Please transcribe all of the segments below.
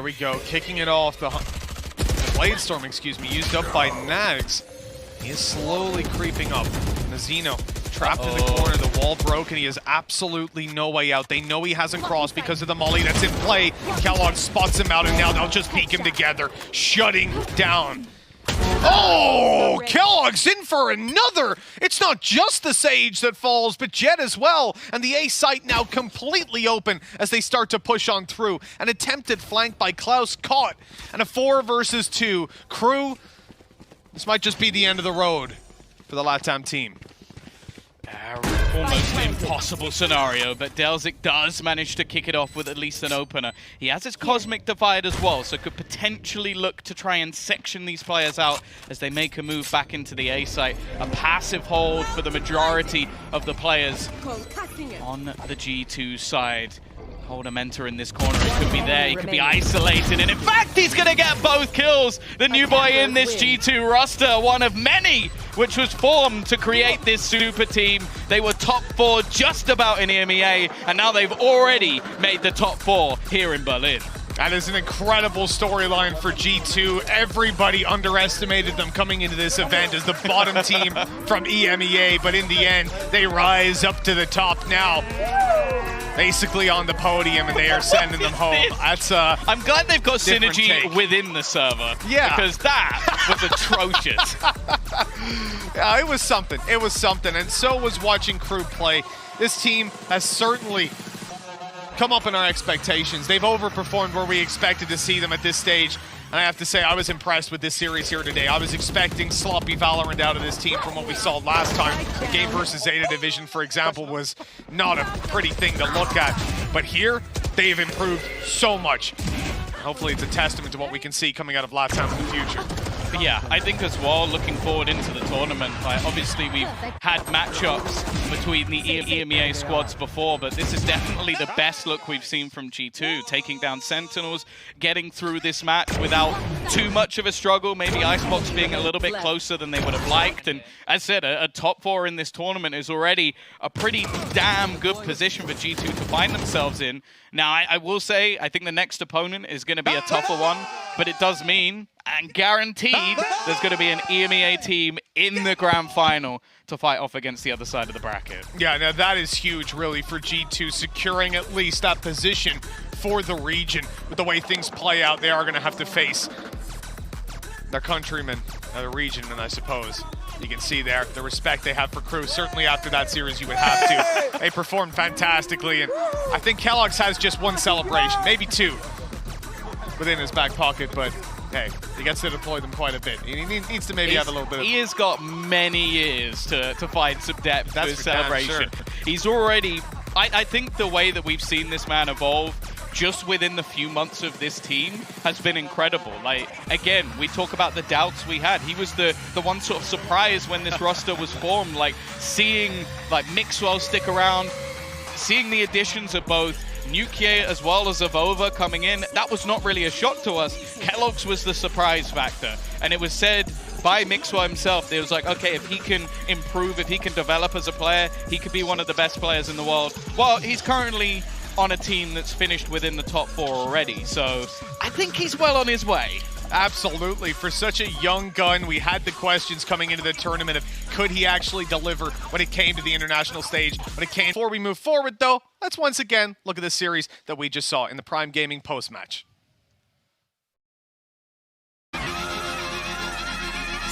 we go, kicking it off. The Bladestorm, excuse me, used up by Nags. He is slowly creeping up. Nazino trapped in the corner, the wall broken. He has absolutely no way out. They know he hasn't crossed because of the molly that's in play. Kellogg spots him out, and now they'll just peek him together, shutting down. Oh, Kellogg's in for another. It's not just the Sage that falls, but Jet as well. And the A site now completely open as they start to push on through. An attempted flank by Klaus caught. And a 4 versus 2. Crew, this might just be the end of the road for the LATAM team. Almost an impossible scenario, but Delzik does manage to kick it off with at least an opener. He has his Cosmic Divide as well, so could potentially look to try and section these players out as they make a move back into the A site. A passive hold for the majority of the players on the G2 side. Hold a mentor in this corner, it could be there, he could be isolated, and in fact he's gonna get both kills! The new boy in this G2 roster, one of many which was formed to create this super team. They were top 4 just about in EMEA, and now they've already made the top 4 here in Berlin. That is an incredible storyline for G2. Everybody underestimated them coming into this event as the bottom team from EMEA, but in the end, they rise up to the top now. Basically on the podium, and they are sending them home. That's I'm glad they've got synergy take within the server. Yeah. Because that was atrocious. Yeah, it was something. It was something. And so was watching Crew play. This team has certainly come up in our expectations. They've overperformed where we expected to see them at this stage. And I have to say, I was impressed with this series here today. I was expecting sloppy Valorant out of this team from what we saw last time. The game versus Zeta Division, for example, was not a pretty thing to look at. But here, they've improved so much. Hopefully it's a testament to what we can see coming out of LATAM in the future. But yeah, I think as well, looking forward into the tournament, like obviously we've had matchups between the EMEA squads before, but this is definitely the best look we've seen from G2, taking down Sentinels, getting through this match without too much of a struggle, maybe Icebox being a little bit closer than they would have liked, and as I said, a top 4 in this tournament is already a pretty damn good position for G2 to find themselves in. Now, I will say, I think the next opponent is going to be a tougher one, but it does mean, and guaranteed, there's going to be an EMEA team in the grand final to fight off against the other side of the bracket. Yeah, now that is huge, really, for G2, securing at least that position for the region. With the way things play out, they are going to have to face their countrymen, the region, and I suppose. You can see there the respect they have for Crew. Certainly after that series, you would have to. They performed fantastically, and I think Kellogg's has just one celebration, maybe 2, within his back pocket, but hey, he gets to deploy them quite a bit. He needs to maybe have a little bit of... He has got many years to find some depth to his celebration. Sure. He's already... I think the way that we've seen this man evolve just within the few months of this team has been incredible. Like, again, we talk about the doubts we had. He was the one sort of surprise when this roster was formed, like seeing like Mixwell stick around, seeing the additions of both Nukier as well as AvovA coming in. That was not really a shock to us. Kellogg's was the surprise factor. And it was said by Mixwell himself, it was like, okay, if he can improve, if he can develop as a player, he could be one of the best players in the world. Well, he's currently on a team that's finished within the top 4 already, so I think he's well on his way. Absolutely. For such a young gun, we had the questions coming into the tournament of could he actually deliver when it came to the international stage. But it came. Before we move forward, though, let's once again look at the series that we just saw in the Prime Gaming post-match.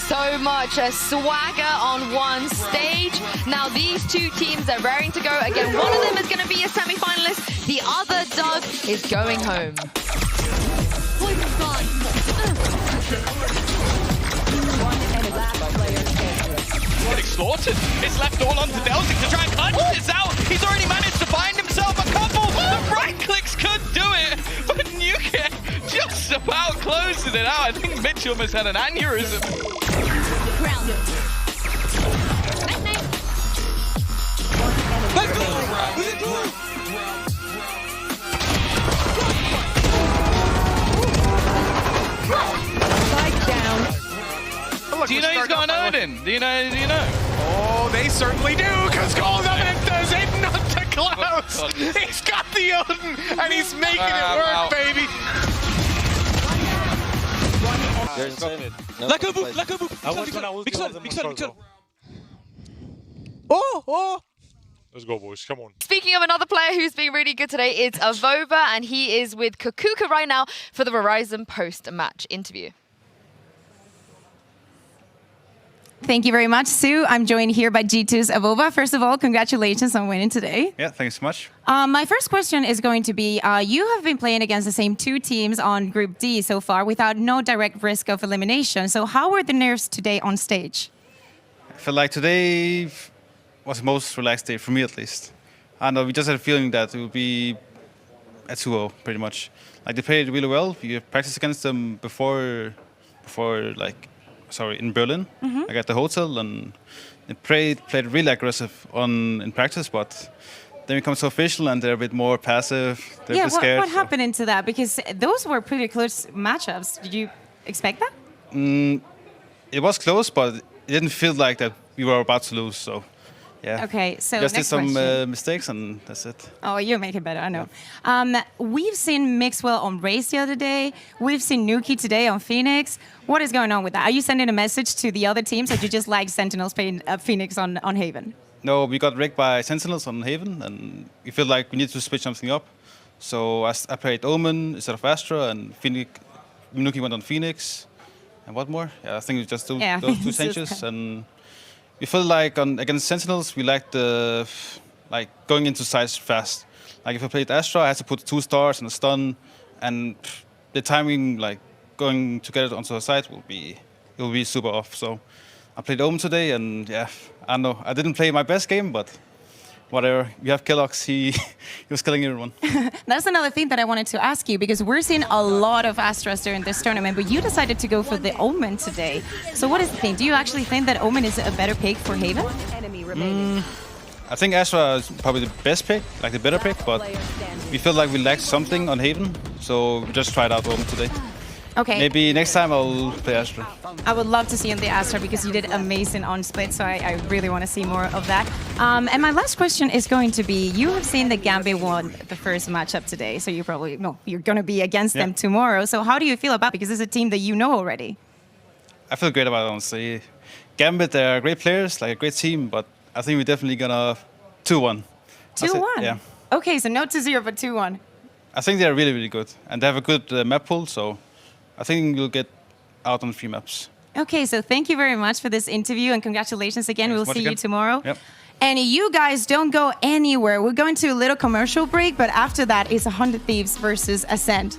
So much swagger on one stage. Now these two teams are raring to go. Again, one of them is going to be a semi-finalist. The other, Doug, is going home. Getting slaughtered. It's left all onto Delzik to try and clutch this out. He's already managed to find himself a couple. The right clicks could do it, but Nukier just about closing it out. I think Mitch almost had an aneurysm. Do you know he's got an Odin? Do you know? Oh, they certainly do, because Gold Evidence does it not to Klaus. He's got the Odin, and he's making it work, baby. You're insane. No, Like a play. book, like a book. I was gonna ulti Big all Sol, them Big on Sol, short, Big Sol. though. Oh. Let's go, boys. Come on. Speaking of another player who's been really good today, it's AvovA, and he is with Kukuka right now for the Verizon post-match interview. Thank you very much, Sue. I'm joined here by G2's AvovA. First of all, congratulations on winning today. Yeah, thanks so much. My first question is going to be, you have been playing against the same two teams on Group D so far without no direct risk of elimination. So how were the nerves today on stage? I feel like today was the most relaxed day, for me at least. I don't know, we just had a feeling that it would be a 2-0, pretty much. Like, they played really well. We practiced against them before in Berlin. I got the hotel, and they played really aggressive in practice, but then we come to official and they're a bit more passive. They're a bit scared. What happened into that? Because those were pretty close matchups. Did you expect that? It was close, but it didn't feel like that we were about to lose, so yeah. Okay, so Just did next some question. mistakes, and that's it. Oh, you make it better, I know. We've seen Mixwell on Race the other day. We've seen Nuki today on Phoenix. What is going on with that? Are you sending a message to the other teams, or do you just like Sentinels playing Phoenix on Haven? No, we got rigged by Sentinels on Haven, and we feel like we need to switch something up. So I played Omen instead of Astra, and Nuki went on Phoenix. And what more? Yeah, I think we just do those two changes. And we feel like against Sentinels, we like going into sides fast. Like if I played Astra, I had to put 2 stars and a stun, and the timing, like going to get it onto the side, will be super off. So I played Omen today, and yeah, I don't know. I didn't play my best game, but whatever. We have Kellogg's. He was killing everyone. That's another thing that I wanted to ask you, because we're seeing a lot of Astras during this tournament, but you decided to go for the Omen today. So what is the thing? Do you actually think that Omen is a better pick for Haven? I think Astra is probably the best pick, like the better pick, but we feel like we lacked something on Haven, so we just tried out Omen today. Okay. Maybe next time I'll play Astra. I would love to see you in the Astra, because you did amazing on Split, so I really want to see more of that. And my last question is going to be, you have seen that Gambit won the first matchup today, so you're going to be against them tomorrow. So how do you feel about it? Because it's a team that you know already. I feel great about it, honestly. Gambit, they're great players, like a great team, but I think we're definitely gonna 2-1. 2-1? Yeah. Okay, so not 2-0, but 2-1. I think they're really, really good. And they have a good map pool, so I think we'll get out on 3 maps. Okay, so thank you very much for this interview, and congratulations again. Thanks We'll see again. you tomorrow. Yep. And you guys don't go anywhere. We're going to a little commercial break, but after that is 100 Thieves versus Ascent.